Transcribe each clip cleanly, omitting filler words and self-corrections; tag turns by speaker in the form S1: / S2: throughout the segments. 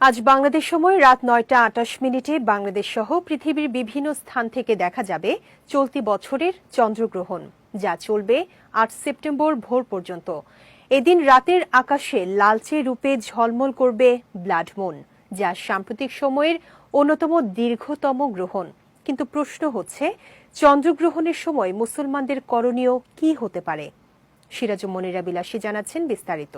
S1: আজ বাংলাদেশ সময় রাত ৯টা ২৮ বাংলাদেশ সহ পৃথিবীর বিভিন্ন স্থান থেকে দেখা যাবে চলতি বছরের চন্দ্রগ্রহণ, যা চলবে ৮ সেপ্টেম্বর ভোর পর্যন্ত। এদিন রাতের আকাশে লালচে রূপে ঝলমল করবে ব্লাড মুন, যা সাম্প্রতিক সময়ের অন্যতম দীর্ঘতম গ্রহণ। কিন্তু প্রশ্ন হচ্ছে, চন্দ্রগ্রহণের সময় মুসলমানদের করণীয় কি হতে পারে? সিরাজুম মনিরা বিলাসী জানাচ্ছেন বিস্তারিত।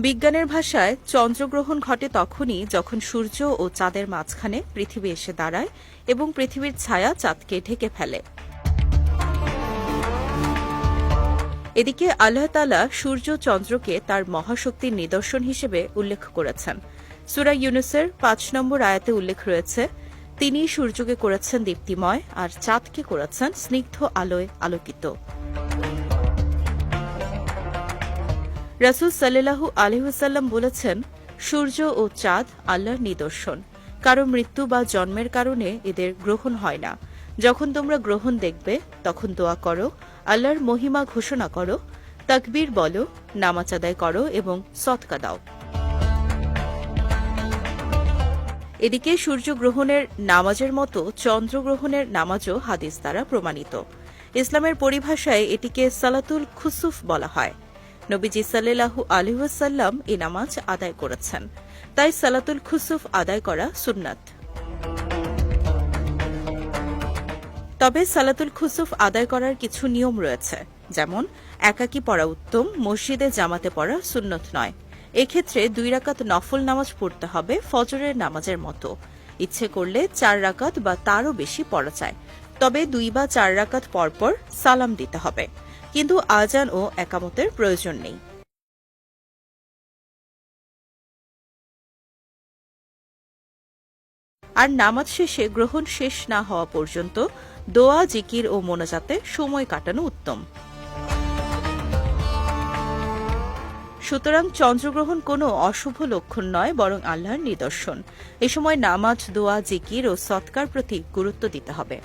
S2: বিজ্ঞানের ভাষায় চন্দ্রগ্রহণ ঘটে তখনই যখন সূর্য ও চাঁদের মাঝখানে পৃথিবী এসে দাঁড়ায় এবং পৃথিবীর ছায়া চাঁদকে ঢেকে ফেলে। এদিকে আল্লাহ তাআলা সূর্য চন্দ্রকে তার মহাশক্তির নিদর্শন হিসেবে উল্লেখ করেছেন। সূরা ইউনূসের ৫ নম্বর আয়াতে উল্লেখ রয়েছে, তিনি সূর্যকে করেছেন দীপ্তিময় আর চাঁদকে করেছেন স্নিগ্ধ আলোয় আলোকিত। রাসূল সাল্লাল্লাহু আলাইহি ওয়াসাল্লাম বলেছেন, সূর্য ও চাঁদ আল্লাহর নিদর্শন। কারো মৃত্যু বা জন্মের কারণে এদের গ্রহণ হয় না। যখন তোমরা গ্রহণ দেখবে তখন দোয়া করো, আল্লাহর মহিমা ঘোষণা করো, তাকবীর বলো, নামাজ আদায় করো এবং সদকা দাও। এদিকে সূর্যগ্রহণের নামাজের মতো চন্দ্রগ্রহণের নামাজও হাদিস দ্বারা প্রমাণিত। ইসলামের পরিভাষায় এটিকে সালাতুল খুসুফ বলা হয়। নবীজি সাল্লাল্লাহু আলাইহি ওয়াসাল্লাম এই নামাজ আদায় করেছেন, তাই সালাতুল খুসুফ আদায় করা সুন্নাত। তবে সালাতুল খুসুফ আদায় করার কিছু নিয়ম রয়েছে, যেমন একাকী পড়া উত্তম, মসজিদে জামাতে পড়া সুন্নত নয়। এক্ষেত্রে ২ রাকাত নফল নামাজ পড়তে হবে ফজরের নামাজের মতো। ইচ্ছে করলে ৪ রাকাত বা তারও বেশি পড়া যায়, তবে ২ বা ৪ রাকাত পরপর সালাম দিতে হবে, কিন্তু আজান ও একামতের প্রয়োজন নেই। আর নামাজ শেষে গ্রহণ শেষ না হওয়া পর্যন্ত দোয়া, জিকির ও মোনাজাতে সময় কাটানো উত্তম। সুতরাং চন্দ্রগ্রহণ কোনো অশুভ লক্ষণ নয়, বরং আল্লাহর নিদর্শন। এ সময় নামাজ, দোয়া, জিকির ও সৎকার প্রতি গুরুত্ব দিতে হবে।